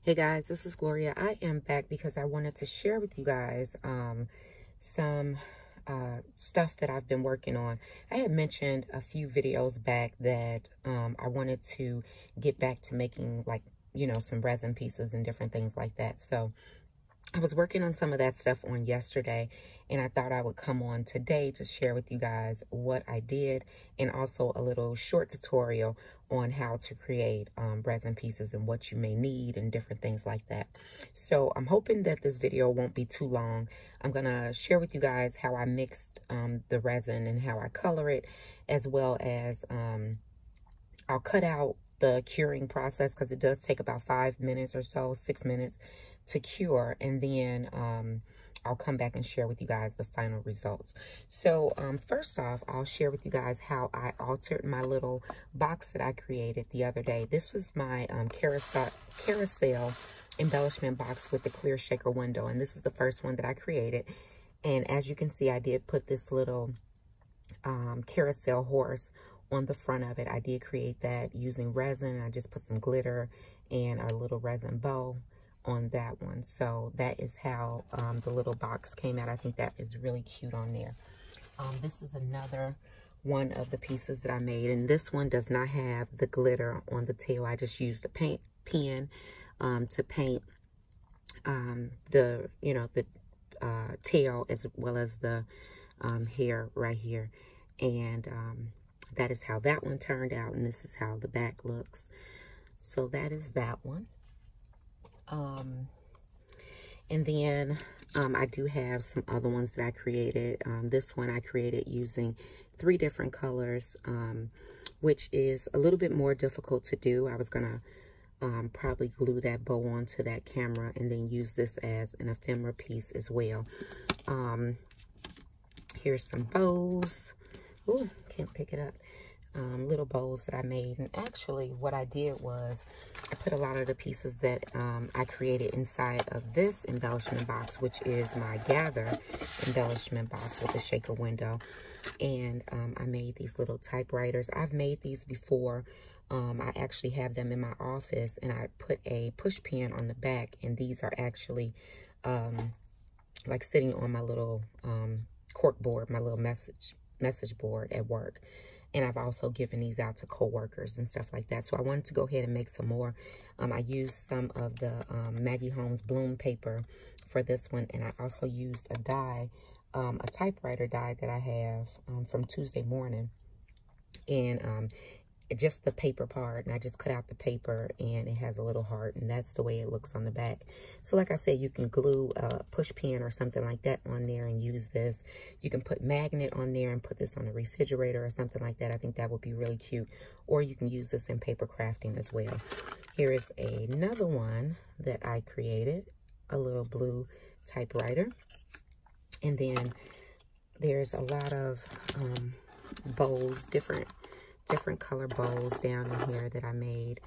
Hey guys, this is Gloria. I am back because I wanted to share with you guys some stuff that I've been working on. I had mentioned a few videos back that I wanted to get back to making, like, some resin pieces and different things like that. So I was working on some of that stuff on yesterday, and I thought I would come on today to share with you guys what I did, and also a little short tutorial on how to create resin pieces and what you may need and different things like that. So I'm hoping that this video won't be too long. I'm gonna share with you guys how I mixed the resin and how I color it, as well as I'll cut out the curing process because it does take about 5 minutes or so, 6 minutes to cure, and then I'll come back and share with you guys the final results. So first off, I'll share with you guys how I altered my little box that I created the other day. This was my carousel embellishment box with the clear shaker window, and this is the first one that I created. And as you can see, I did put this little carousel horse on the front of it. I did create that using resin. I just put some glitter and a little resin bow on that one. So that is how the little box came out. I think that is really cute on there. This is another one of the pieces that I made, and this one does not have the glitter on the tail. I just used a paint pen to paint the tail as well as the hair right here, and that is how that one turned out, and this is how the back looks. So that is that one. And then I do have some other ones that I created. This one I created using 3 different colors, which is a little bit more difficult to do. I was gonna probably glue that bow onto that camera and then use this as an ephemera piece as well. Here's some bows. Ooh, can't pick it up. Little bows that I made. And actually what I did was I put a lot of the pieces that I created inside of this embellishment box, which is my Gather embellishment box with the shaker window. And I made these little typewriters. I've made these before. I actually have them in my office, and I put a push pin on the back, and these are actually like sitting on my little cork board, my little message board at work. And I've also given these out to coworkers and stuff like that. So I wanted to go ahead and make some more. I used some of the Maggie Holmes bloom paper for this one, and I also used a die, a typewriter die that I have from Tuesday Morning, and just the paper part, and I just cut out the paper, and it has a little heart, and that's the way it looks on the back. So like I said, you can glue a push pin or something like that on there and use this. You can put magnet on there and put this on the refrigerator or something like that. I think that would be really cute. Or you can use this in paper crafting as well. Here is another one that I created, a little blue typewriter. And then there's a lot of bows, different color bows down in here that I made.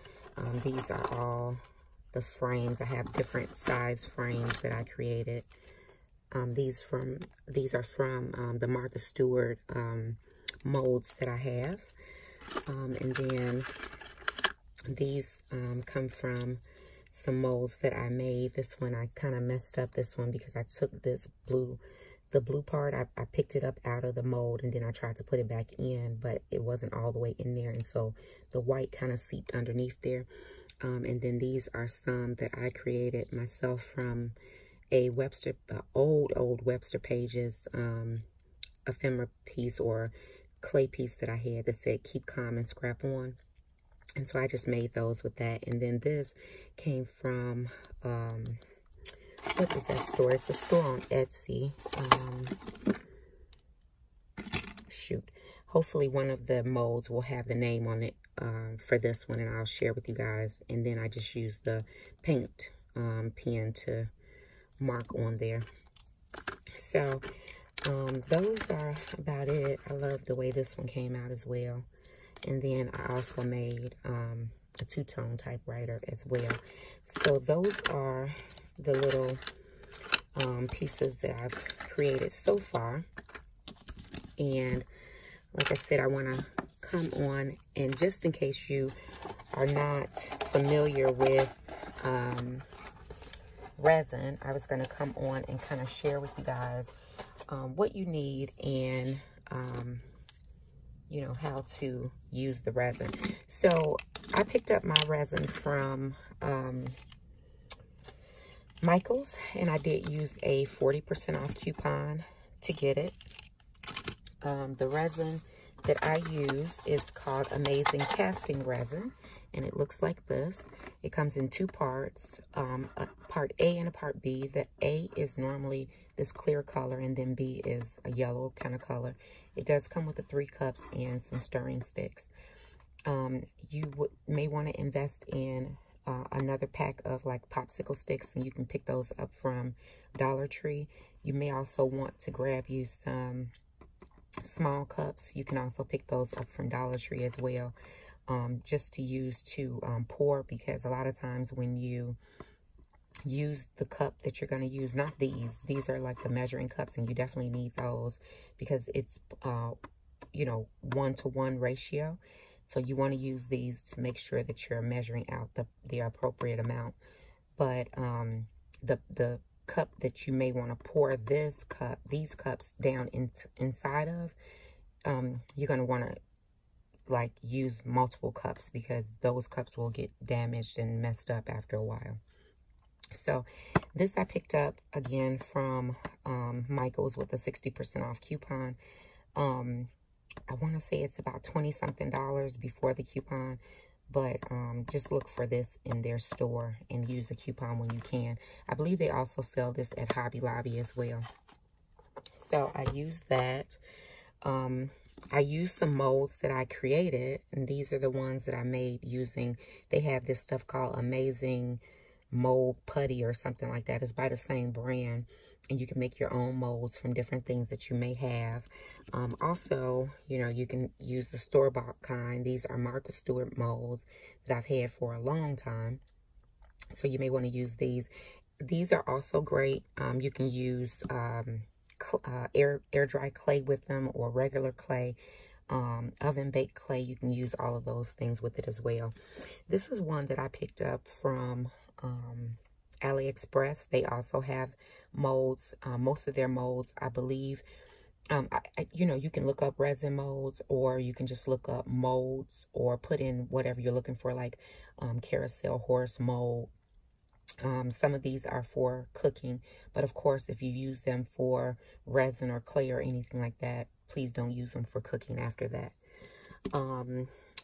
These are all the frames. I have different size frames that I created. These are from the Martha Stewart molds that I have. And then these come from some molds that I made. This one, I kind of messed up this one because I took this the blue part, I picked it up out of the mold, and then I tried to put it back in, but it wasn't all the way in there, and so the white kind of seeped underneath there. And then these are some that I created myself from a old Webster Pages ephemera piece or clay piece that I had that said "Keep Calm and Scrap On." And so I just made those with that. And then this came from what is that store? It's a store on Etsy. Shoot. Hopefully one of the molds will have the name on it for this one, and I'll share with you guys. And then I just used the paint pen to mark on there. So those are about it. I love the way this one came out as well. And then I also made a 2-tone typewriter as well. So those are the little pieces that I've created so far. And like I said, I want to come on, and just in case you are not familiar with resin, I was going to come on and kind of share with you guys what you need and you know, how to use the resin. So I picked up my resin from Michael's, and I did use a 40% off coupon to get it. The resin that I use is called Amazing Casting Resin, and it looks like this. It comes in two parts, a part A and a part B. The A is normally this clear color, and then B is a yellow kind of color. It does come with the 3 cups and some stirring sticks. You may want to invest in another pack of like popsicle sticks, and you can pick those up from Dollar Tree. You may also want to grab you some small cups. You can also pick those up from Dollar Tree as well, just to use to pour, because a lot of times when you use the cup that you're going to use, not these are like the measuring cups, and you definitely need those because it's you know, 1-to-1 ratio. So you want to use these to make sure that you're measuring out the appropriate amount. But the cup that you may want to pour these cups down inside of, you're going to want to like use multiple cups, because those cups will get damaged and messed up after a while. So this I picked up again from Michael's with a 60% off coupon. I want to say it's about $20-something before the coupon, but just look for this in their store and use a coupon when you can. I believe they also sell this at Hobby Lobby as well. So I used that. I used some molds that I created, and these are the ones that I made using, they have this stuff called Amazing Mold Putty or something like that. It's by the same brand, and you can make your own molds from different things that you may have. Also, you know, you can use the store-bought kind. These are Martha Stewart molds that I've had for a long time, so you may want to use these. These are also great. You can use air dry clay with them, or regular clay, oven baked clay. You can use all of those things with it as well. This is one that I picked up from AliExpress. They also have molds. Most of their molds, I believe, you know, you can look up resin molds, or you can just look up molds or put in whatever you're looking for, like carousel horse mold. Some of these are for cooking, but of course, if you use them for resin or clay or anything like that, please don't use them for cooking after that.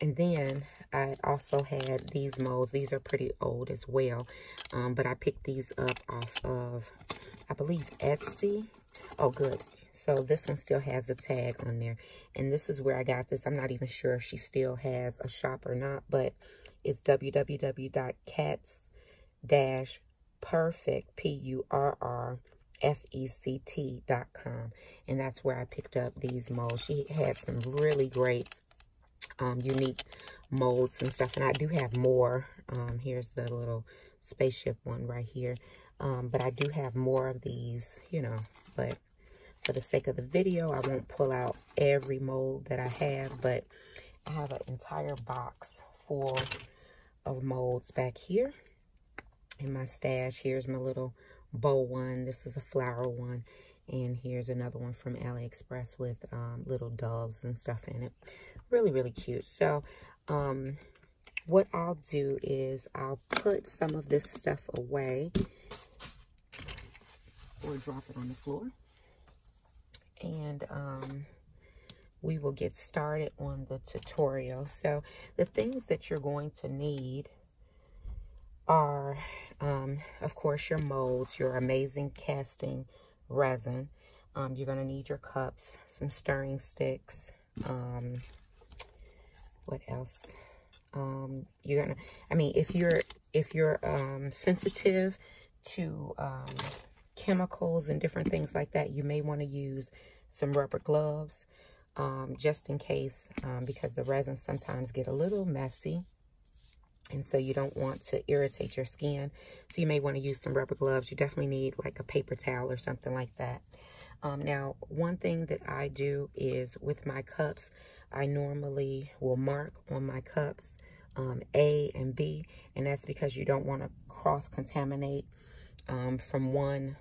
And then I also had these molds. These are pretty old as well, but I picked these up off of, I believe, Etsy. Oh, good. So this one still has a tag on there, and this is where I got this. I'm not even sure if she still has a shop or not, but it's www.cats-perfect, PURRFECT.com, and that's where I picked up these molds. She had some really great unique molds and stuff, and I do have more. Here's the little spaceship one right here, but I do have more of these, you know, but for the sake of the video, I won't pull out every mold that I have, but I have an entire box full of molds back here in my stash. Here's my little bow one. This is a flower one, and here's another one from AliExpress with little doves and stuff in it. Really, really cute. So what I'll do is I'll put some of this stuff away or drop it on the floor, and we will get started on the tutorial. So the things that you're going to need are, of course, your molds, your Amazing Casting Resin. You're going to need your cups, some stirring sticks. What else? You're gonna, I mean, if you're sensitive to chemicals and different things like that, you may want to use some rubber gloves, just in case, because the resins sometimes get a little messy, and so you don't want to irritate your skin. So you may want to use some rubber gloves. You definitely need like a paper towel or something like that. Now, one thing that I do is with my cups, I normally will mark on my cups A and B, and that's because you don't want to cross-contaminate from one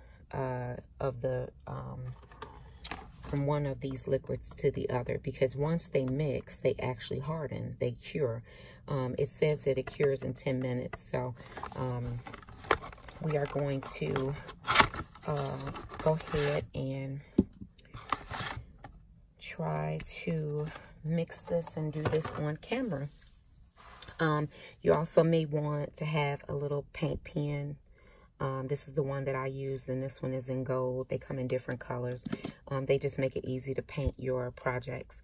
of these liquids to the other, because once they mix, they actually harden, they cure. It says that it cures in 10 minutes, so we are going to go ahead and try to mix this and do this on camera. You also may want to have a little paint pen. This is the one that I use, and this one is in gold. They come in different colors. They just make it easy to paint your projects.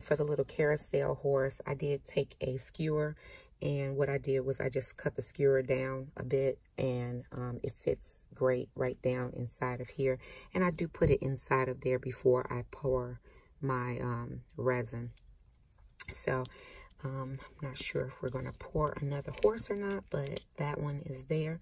For the little carousel horse, I did take a skewer, and what I did was I just cut the skewer down a bit, and it fits great right down inside of here. And I do put it inside of there before I pour my resin. So I'm not sure if we're going to pour another horse or not, but that one is there.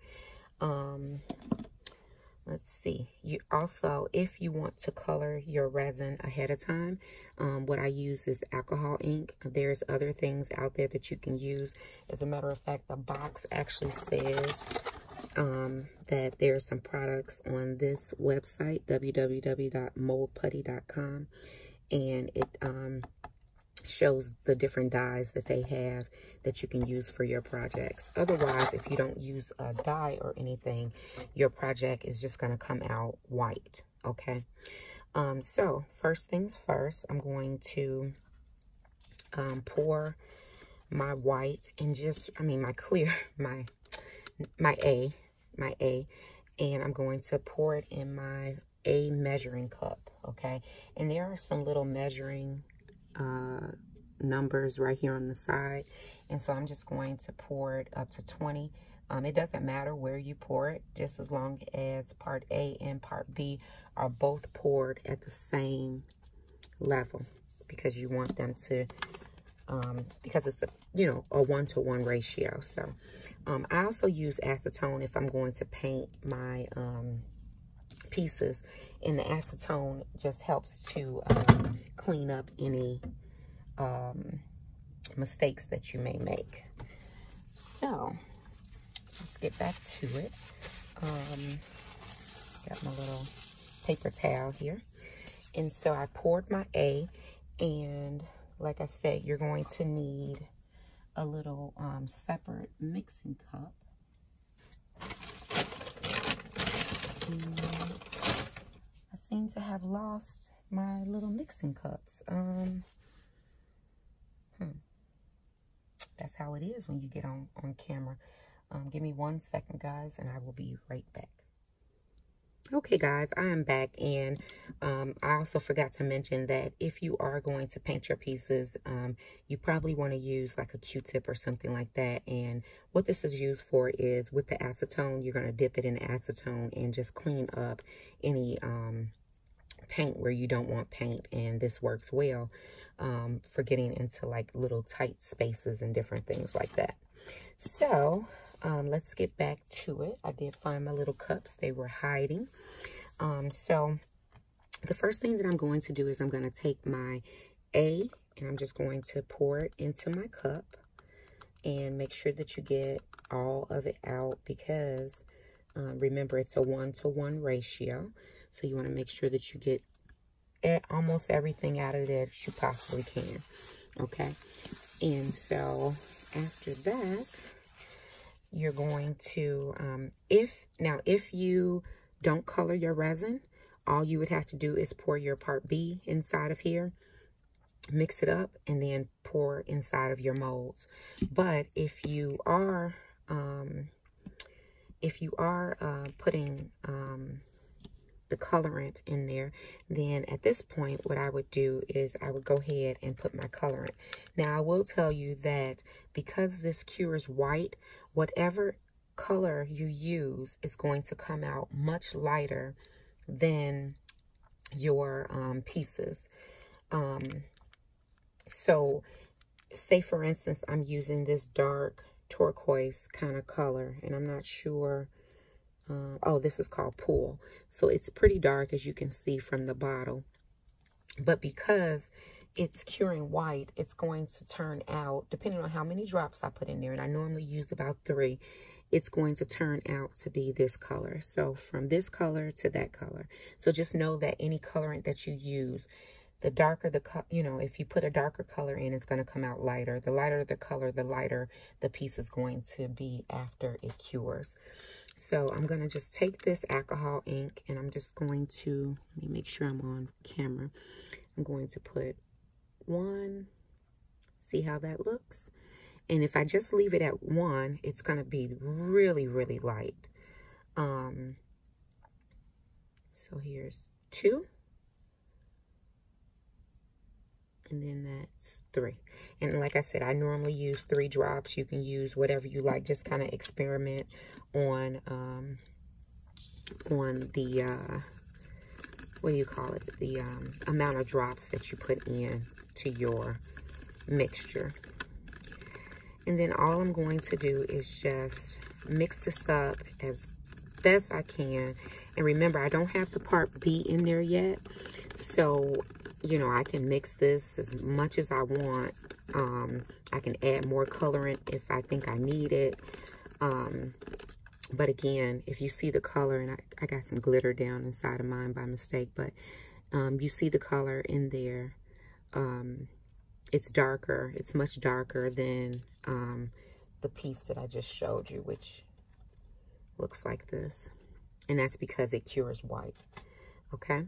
Let's see. You also, if you want to color your resin ahead of time, what I use is alcohol ink. There's other things out there that you can use. As a matter of fact, the box actually says that there's some products on this website, www.moldputty.com, and it shows the different dyes that they have that you can use for your projects. Otherwise, if you don't use a dye or anything, your project is just going to come out white, okay? So first things first, I'm going to pour my white and my clear, my A, and I'm going to pour it in my A measuring cup, okay? And there are some little measuring numbers right here on the side, and so I'm just going to pour it up to 20. It doesn't matter where you pour it, just as long as part A and part B are both poured at the same level, because you want them to because it's a 1-to-1 ratio. So I also use acetone if I'm going to paint my pieces, and the acetone just helps to clean up any mistakes that you may make. So let's get back to it. Got my little paper towel here, and so I poured my A, and like I said, you're going to need a little separate mixing cup. And I seem to have lost my little mixing cups. That's how it is when you get on camera. Give me 1 second, guys, and I will be right back. Okay, guys, I am back, and I also forgot to mention that if you are going to paint your pieces, you probably want to use like a Q-tip or something like that. And what this is used for is, with the acetone, you're going to dip it in acetone and just clean up any paint where you don't want paint, and this works well for getting into like little tight spaces and different things like that. So let's get back to it. I did find my little cups. They were hiding. So the first thing that I'm going to do is I'm going to take my A, and I'm just going to pour it into my cup, and make sure that you get all of it out, because remember, it's a 1-to-1 ratio. So you want to make sure that you get almost everything out of there that you possibly can, okay? And so after that, you're going to, if you don't color your resin, all you would have to do is pour your part B inside of here, mix it up, and then pour inside of your molds. But if you are putting the colorant in there, then at this point what I would do is I would go ahead and put my colorant. Now I will tell you that because this cures white, whatever color you use is going to come out much lighter than your pieces. So say for instance I'm using this dark turquoise kind of color, and I'm not sure, oh, this is called Pool. So it's pretty dark, as you can see from the bottle. But because it's curing white, it's going to turn out, depending on how many drops I put in there, and I normally use about 3, it's going to turn out to be this color. So from this color to that color. So just know that any colorant that you use, the darker the you know, if you put a darker color in, it's going to come out lighter. The lighter the color, the lighter the piece is going to be after it cures. So I'm going to just take this alcohol ink, and I'm just going to, let me make sure I'm on camera. I'm going to put 1, see how that looks? And if I just leave it at 1, it's going to be really, really light. So here's 2. And then that's 3. And like I said, I normally use 3 drops. You can use whatever you like. Just kind of experiment on the, what do you call it? The amount of drops that you put in to your mixture. And then all I'm going to do is just mix this up as best I can. And remember, I don't have the part B in there yet. So, you know, I can mix this as much as I want. I can add more colorant if I think I need it. But again, if you see the color, and I got some glitter down inside of mine by mistake, but you see the color in there. It's darker. It's much darker than the piece that I just showed you, which looks like this. And that's because it cures white. Okay?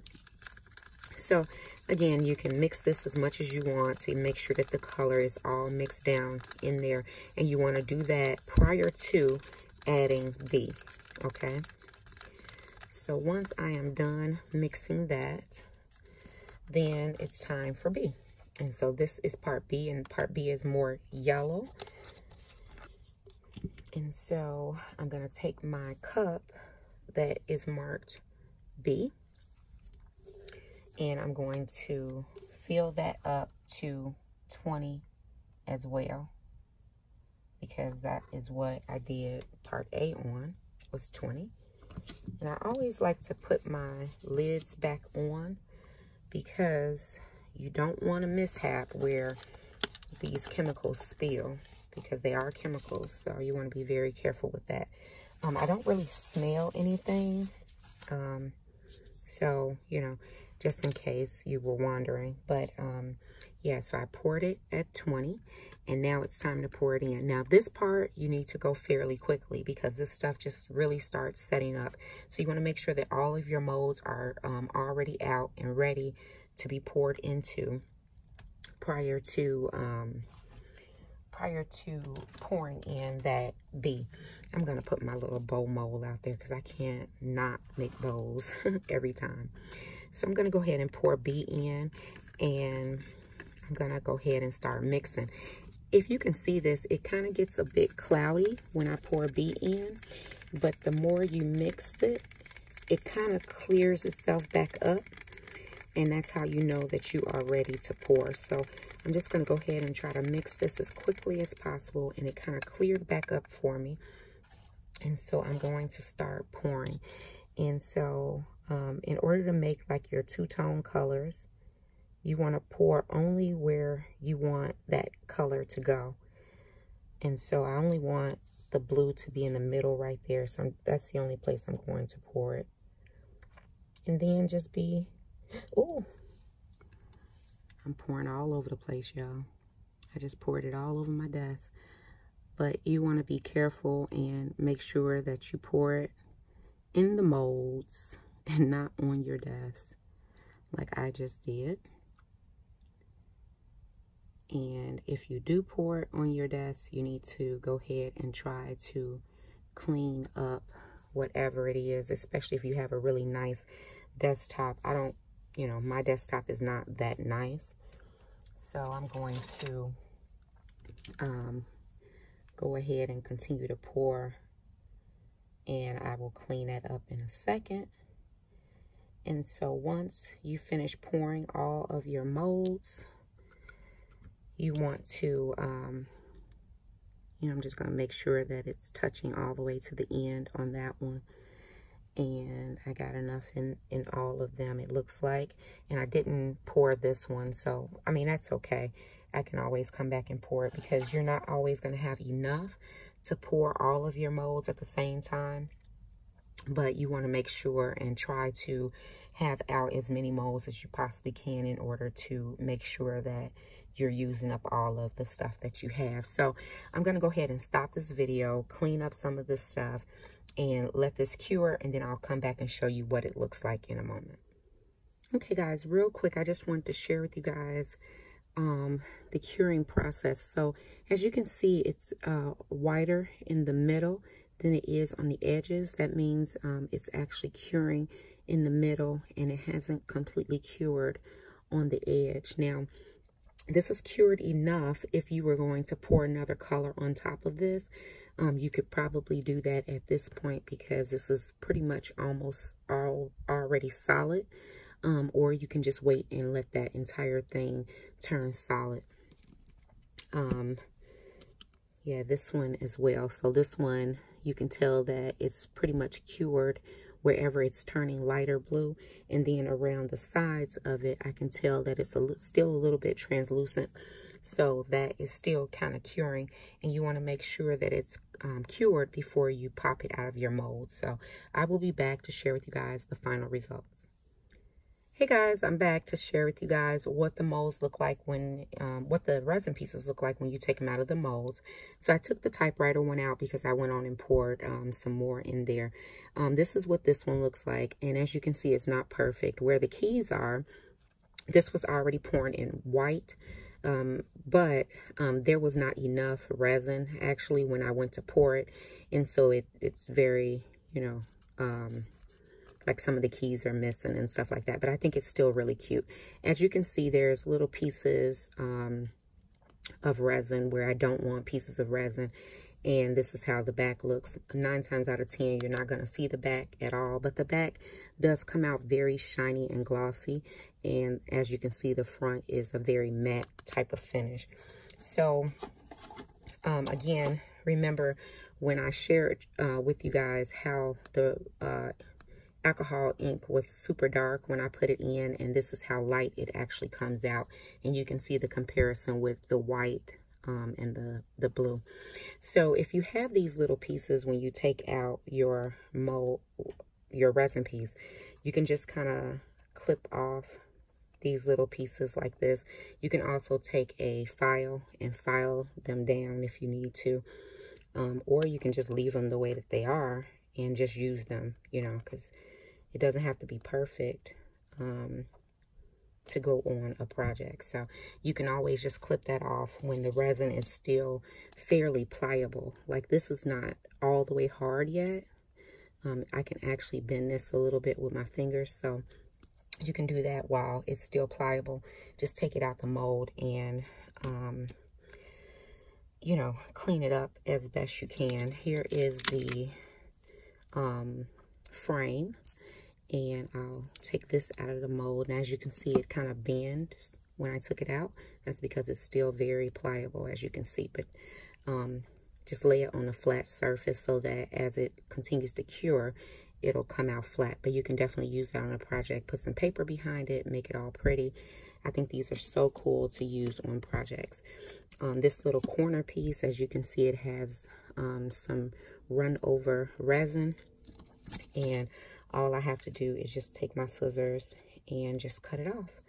So, again, you can mix this as much as you want to make sure that the color is all mixed down in there. And you want to do that prior to adding B. Okay? So, once I am done mixing that, then it's time for B. And so this is part B, and part B is more yellow. And so I'm going to take my cup that is marked B, and I'm going to fill that up to 20 as well, because that is what I did part A on, was 20. And I always like to put my lids back on, because you don't want a mishap where these chemicals spill, because they are chemicals. So you want to be very careful with that. I don't really smell anything. So, you know, just in case you were wondering. But, yeah, so I poured it at 20. And now it's time to pour it in. Now, this part, you need to go fairly quickly, because this stuff just really starts setting up. So you want to make sure that all of your molds are already out and ready to be poured into prior to pouring in that B. I'm going to put my little bow mold out there, because I can't not make bows every time. So I'm going to go ahead and pour B in, and I'm going to go ahead and start mixing. If you can see this, it kind of gets a bit cloudy when I pour B in, but the more you mix it, it kind of clears itself back up. And that's how you know that you are ready to pour. So I'm just going to go ahead and try to mix this as quickly as possible. And it kind of cleared back up for me. And so I'm going to start pouring. And so in order to make like your two-tone colors, you want to pour only where you want that color to go. And so I only want the blue to be in the middle right there. So that's the only place I'm going to pour it. And then just be... Oh, I'm pouring all over the place, y'all. I just poured it all over my desk. But you want to be careful and make sure that you pour it in the molds and not on your desk, like I just did. And if you do pour it on your desk, you need to go ahead and try to clean up whatever it is, especially if you have a really nice desktop. You know, my desktop is not that nice. So I'm going to go ahead and continue to pour. And I will clean that up in a second. And so once you finish pouring all of your molds, you want to, you know, I'm just going to make sure that it's touching all the way to the end on that one. and I got enough in all of them, it looks like. And I didn't pour this one, so I mean, that's okay. I can always come back and pour it, because you're not always going to have enough to pour all of your molds at the same time. But you want to make sure and try to have out as many molds as you possibly can in order to make sure that you're using up all of the stuff that you have. So I'm going to go ahead and stop this video, clean up some of this stuff, and let this cure, and then I'll come back and show you what it looks like in a moment. Okay guys, real quick, I just wanted to share with you guys the curing process. So as you can see, it's whiter in the middle than it is on the edges. That means it's actually curing in the middle, and it hasn't completely cured on the edge. Now, this is cured enough. If you were going to pour another color on top of this, you could probably do that at this point, because this is pretty much almost already solid. Or you can just wait and let that entire thing turn solid. Yeah, this one as well. So this one, you can tell that it's pretty much cured wherever it's turning lighter blue. And then around the sides of it, I can tell that it's still a little bit translucent. So that is still kind of curing. And you want to make sure that it's cured before you pop it out of your mold. So I will be back to share with you guys the final results. Hey guys, I'm back to share with you guys what the molds look like when, what the resin pieces look like when you take them out of the molds. So I took the typewriter one out because I went on and poured some more in there. This is what this one looks like. And as you can see, it's not perfect. Where the keys are, this was already poured in white. But there was not enough resin actually when I went to pour it. And so it's very, you know, like some of the keys are missing and stuff like that. But I think it's still really cute. As you can see, there's little pieces of resin where I don't want pieces of resin. And this is how the back looks. 9 times out of 10, you're not going to see the back at all. But the back does come out very shiny and glossy. And as you can see, the front is a very matte type of finish. So, again, remember when I shared with you guys how the alcohol ink was super dark when I put it in, and this is how light it actually comes out. And you can see the comparison with the white and the blue. So if you have these little pieces, when you take out your mold, your resin piece, you can just kind of clip off these little pieces like this. You can also take a file and file them down if you need to, or you can just leave them the way that they are and just use them, you know, because it doesn't have to be perfect to go on a project. So you can always just clip that off when the resin is still fairly pliable. Like this is not all the way hard yet. I can actually bend this a little bit with my fingers. So you can do that while it's still pliable. Just take it out the mold and, you know, clean it up as best you can. Here is the frame. And I'll take this out of the mold. And as you can see, it kind of bends when I took it out. That's because it's still very pliable, as you can see. But just lay it on a flat surface so that as it continues to cure, it'll come out flat. But you can definitely use that on a project. Put some paper behind it, make it all pretty. I think these are so cool to use on projects. This little corner piece, as you can see, it has some run over resin. And all I have to do is just take my scissors and just cut it off.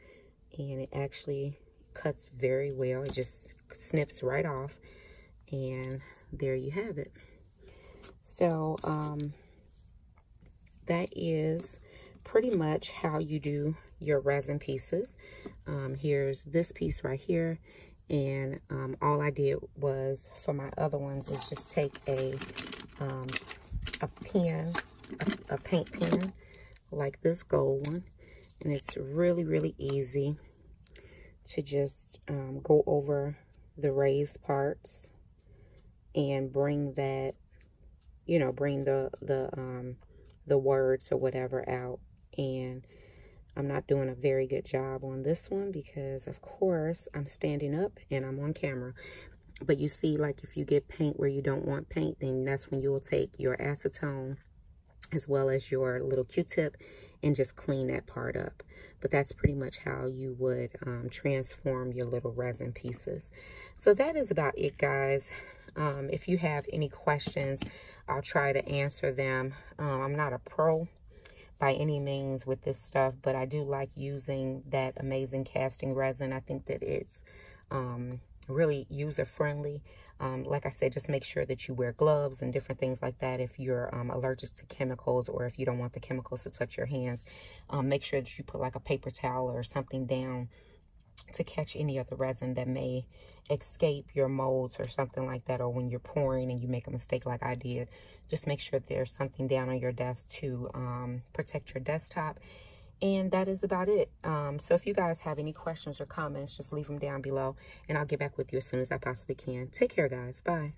And it actually cuts very well. It just snips right off. And there you have it. So that is pretty much how you do your resin pieces. Here's this piece right here. And all I did was, for my other ones, is just take a pen, a paint pen like this gold one, and it's really easy to just go over the raised parts and bring that, you know, bring the words or whatever out. And I'm not doing a very good job on this one because, of course, I'm standing up and I'm on camera. But you see, like, if you get paint where you don't want paint, then that's when you'll take your acetone as well as your little Q-tip, and just clean that part up. But that's pretty much how you would transform your little resin pieces. So that is about it, guys. If you have any questions, I'll try to answer them. I'm not a pro by any means with this stuff, but I do like using that amazing casting resin. I think that it's really user-friendly. Like I said, just make sure that you wear gloves and different things like that if you're allergic to chemicals, or if you don't want the chemicals to touch your hands. Make sure that you put like a paper towel or something down to catch any of the resin that may escape your molds or something like that, or when you're pouring and you make a mistake like I did. Just make sure there's something down on your desk to protect your desktop. And that is about it. So if you guys have any questions or comments, just leave them down below, and I'll get back with you as soon as I possibly can. Take care, guys. Bye.